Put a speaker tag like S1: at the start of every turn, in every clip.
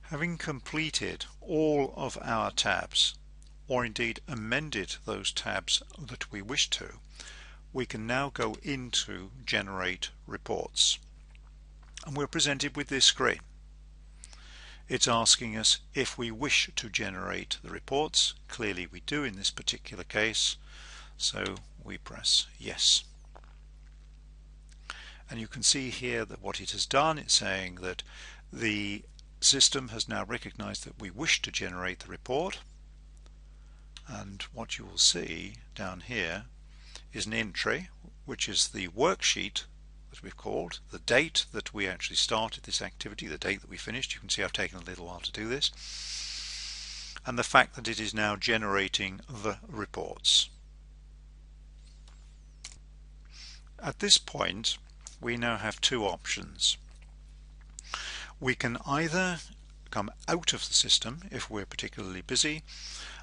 S1: Having completed all of our tabs, or indeed amended those tabs that we wish to, we can now go into Generate Reports. And we're presented with this screen. It's asking us if we wish to generate the reports. Clearly we do in this particular case, so we press yes. And you can see here that what it has done, it's saying that the system has now recognized that we wish to generate the report, and what you will see down here is an entry which is the worksheet that we've called, the date that we actually started this activity, the date that we finished. You can see I've taken a little while to do this, and the fact that it is now generating the reports. At this point we now have two options. We can either come out of the system if we're particularly busy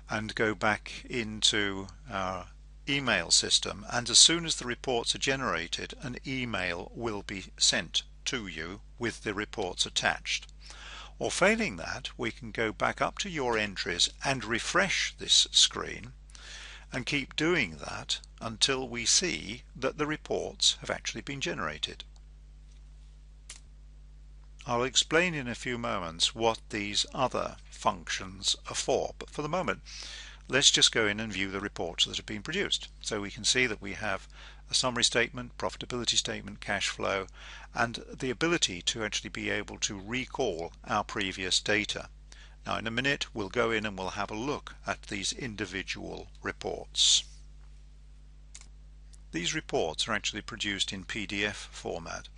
S1: and go back into our email system, and as soon as the reports are generated, an email will be sent to you with the reports attached. Or failing that, we can go back up to your entries and refresh this screen and keep doing that until we see that the reports have actually been generated. I'll explain in a few moments what these other functions are for, but for the moment let's just go in and view the reports that have been produced. So we can see that we have a summary statement, profitability statement, cash flow, and the ability to actually be able to recall our previous data. Now in a minute we'll go in and we'll have a look at these individual reports. These reports are actually produced in PDF format,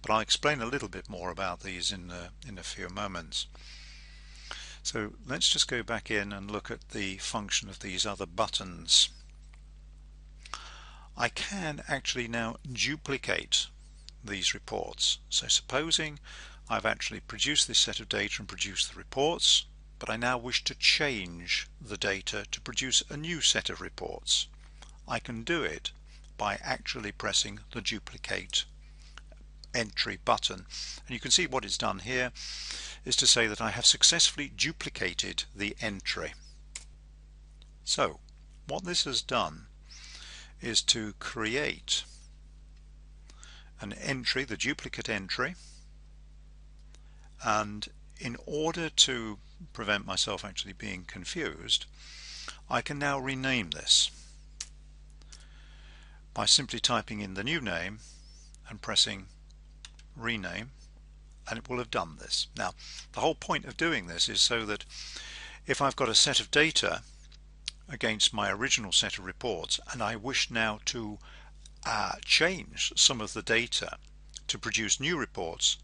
S1: but I'll explain a little bit more about these in a few moments. So let's just go back in and look at the function of these other buttons. I can actually now duplicate these reports. So supposing I've actually produced this set of data and produced the reports, but I now wish to change the data to produce a new set of reports. I can do it by actually pressing the duplicate entry button, and you can see what it's done here is to say that I have successfully duplicated the entry. So what this has done is to create an entry, the duplicate entry, and in order to prevent myself actually being confused, I can now rename this by simply typing in the new name and pressing rename, and it will have done this. Now the whole point of doing this is so that if I've got a set of data against my original set of reports and I wish now to change some of the data to produce new reports,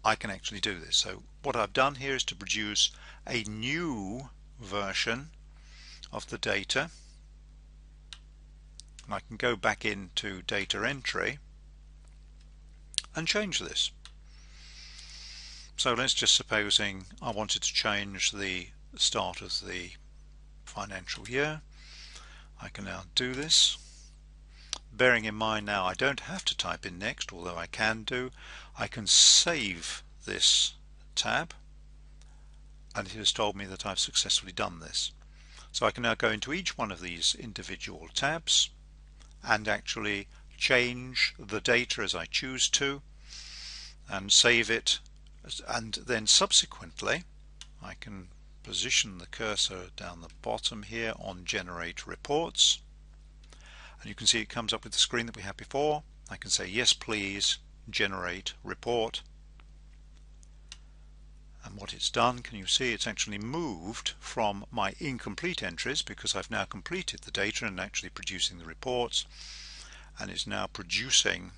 S1: I can actually do this. So what I've done here is to produce a new version of the data, and I can go back into data entry and change this. So let's just supposing I wanted to change the start of the financial year. I can now do this, bearing in mind now I don't have to type in next, although I can do. I can save this tab and it has told me that I've successfully done this. So I can now go into each one of these individual tabs and actually change the data as I choose to and save it, and then subsequently I can position the cursor down the bottom here on Generate Reports, and you can see it comes up with the screen that we had before. I can say yes please generate report, and what it's done, can you see it's actually moved from my incomplete entries, because I've now completed the data and actually producing the reports, and it's now producing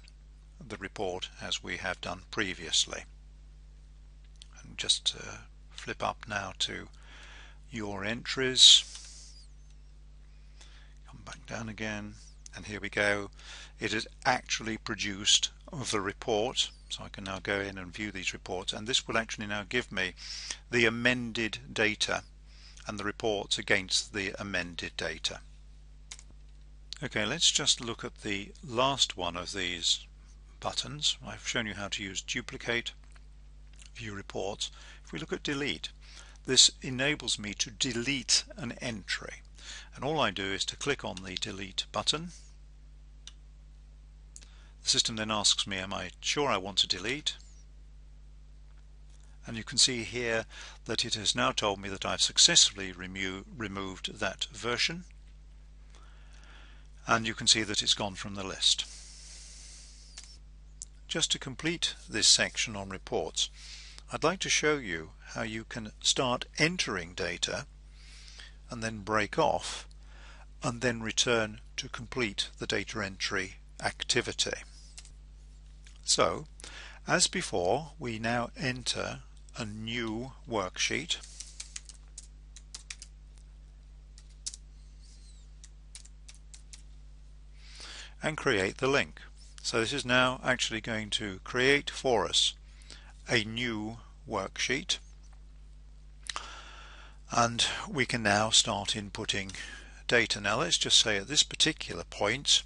S1: the report as we have done previously. And just flip up now to your entries, come back down again, and here we go. It has actually produced the report, so I can now go in and view these reports, and this will actually now give me the amended data and the reports against the amended data. Okay, let's just look at the last one of these buttons. I've shown you how to use duplicate, view reports, if we look at delete, this enables me to delete an entry, and all I do is to click on the delete button. The system then asks me, am I sure I want to delete? And you can see here that it has now told me that I've successfully removed that version, and you can see that it's gone from the list. Just to complete this section on reports, I'd like to show you how you can start entering data and then break off and then return to complete the data entry activity. So, as before, we now enter a new worksheet, and create the link. So this is now actually going to create for us a new worksheet, and we can now start inputting data. Now let's just say at this particular point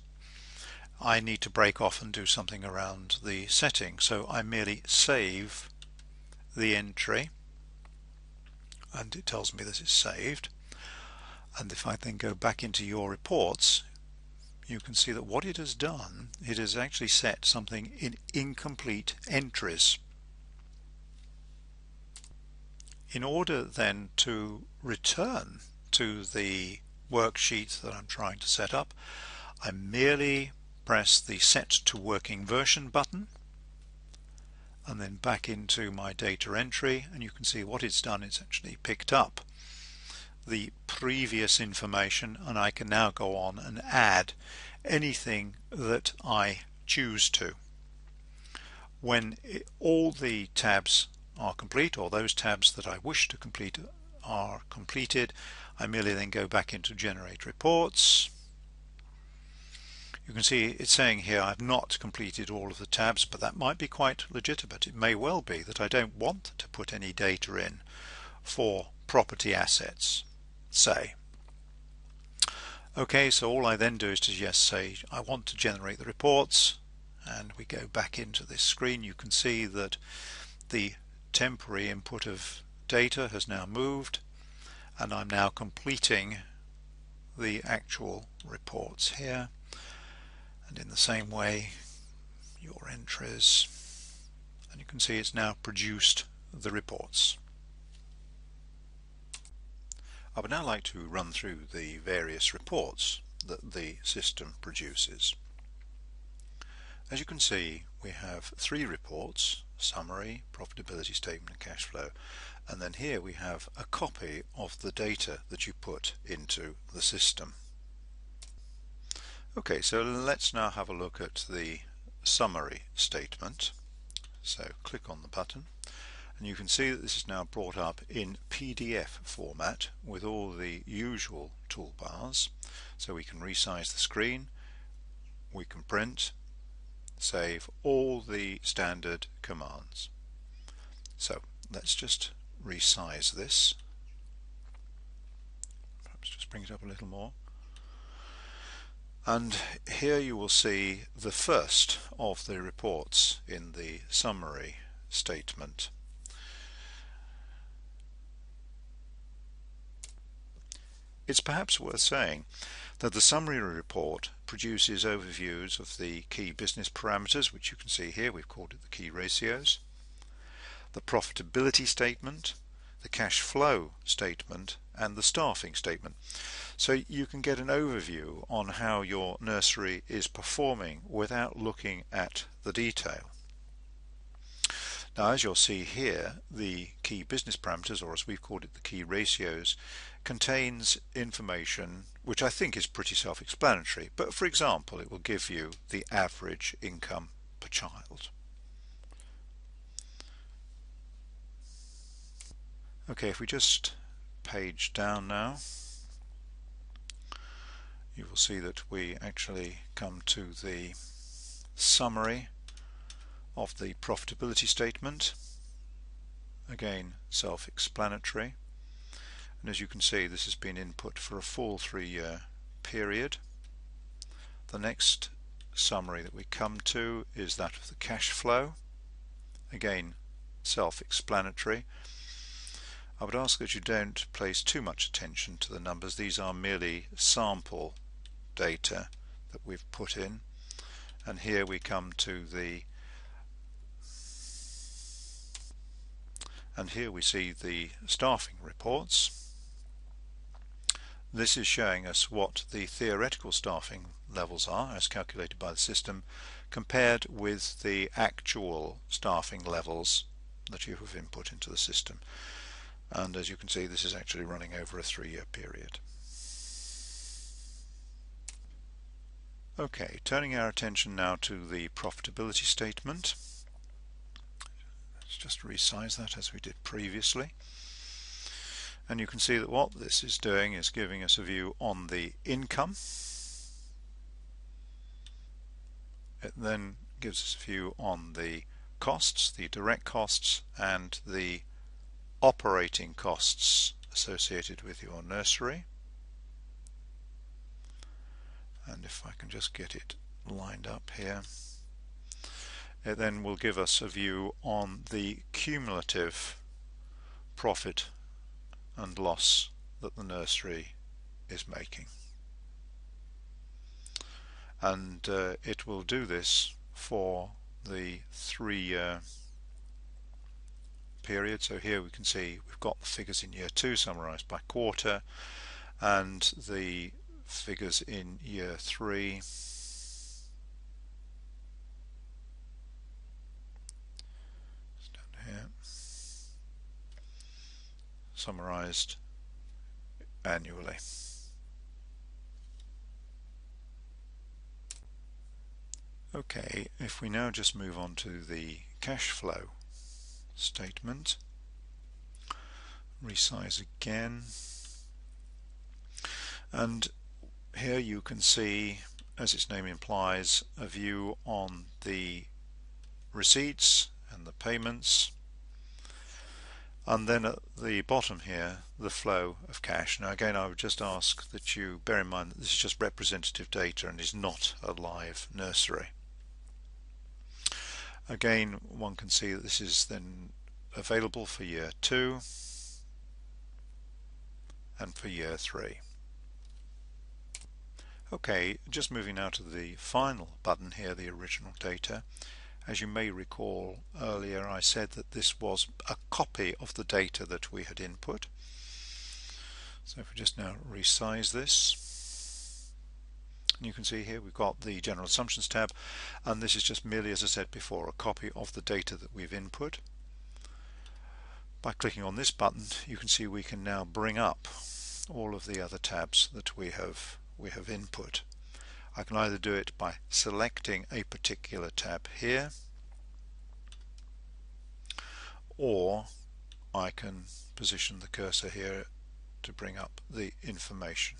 S1: I need to break off and do something around the setting, so I merely save the entry and it tells me that it's saved. And if I then go back into your reports, you can see that what it has done, it has actually set something in incomplete entries. In order then to return to the worksheet that I'm trying to set up, I merely press the Set to Working Version button and then back into my data entry, and you can see what it's done. It's actually picked up the previous information, and I can now go on and add anything that I choose to. When all the tabs are complete, or those tabs that I wish to complete are completed, I merely then go back into Generate Reports. You can see it's saying here I've not completed all of the tabs, but that might be quite legitimate. It may well be that I don't want to put any data in for property assets, say. Okay, so all I then do is to just say I want to generate the reports, and we go back into this screen. You can see that the temporary input of data has now moved, and I'm now completing the actual reports here. And in the same way, your entries, and you can see it's now produced the reports. I would now like to run through the various reports that the system produces. As you can see, we have 3 reports: summary, profitability statement and cash flow, and then here we have a copy of the data that you put into the system. Okay, so let's now have a look at the summary statement. So click on the button, and you can see that this is now brought up in PDF format with all the usual toolbars. So we can resize the screen, we can print, save, all the standard commands. So let's just resize this, perhaps just bring it up a little more. And here you will see the first of the reports in the summary statement. It's perhaps worth saying that the summary report produces overviews of the key business parameters, which you can see here. We've called it the key ratios, the profitability statement, the cash flow statement, and the staffing statement. So you can get an overview on how your nursery is performing without looking at the detail. Now, as you'll see here, the key business parameters, or as we've called it, the key ratios, contains information which I think is pretty self-explanatory, but for example, it will give you the average income per child. Okay, if we just page down now, you will see that we actually come to the summary of the profitability statement. Again, self-explanatory, and as you can see, this has been input for a full 3-year period. The next summary that we come to is that of the cash flow. Again, self-explanatory. I would ask that you don't place too much attention to the numbers. These are merely sample data that we've put in, and here we come to here we see the staffing reports. This is showing us what the theoretical staffing levels are as calculated by the system compared with the actual staffing levels that you have input into the system. And as you can see, this is actually running over a 3-year period. Okay, turning our attention now to the profitability statement. Let's just resize that as we did previously. And you can see that what this is doing is giving us a view on the income. It then gives us a view on the costs, the direct costs, and the operating costs associated with your nursery. And if I can just get it lined up here, it then will give us a view on the cumulative profit and loss that the nursery is making. And it will do this for the 3-year period. So here we can see we've got the figures in year 2 summarized by quarter, and the figures in year 3 down here summarized annually. Okay, if we now just move on to the cash flow statement, resize again, and here you can see, as its name implies, a view on the receipts and the payments, and then at the bottom here the flow of cash. Now again, I would just ask that you bear in mind that this is just representative data and is not a live nursery. Again, one can see that this is then available for year 2 and for year 3. Okay, just moving now to the final button here, the original data. As you may recall earlier, I said that this was a copy of the data that we had input. So if we just now resize this, and you can see here we've got the General Assumptions tab, and this is just merely, as I said before, a copy of the data that we've input. By clicking on this button, you can see we can now bring up all of the other tabs that we have input. I can either do it by selecting a particular tab here, or I can position the cursor here to bring up the information.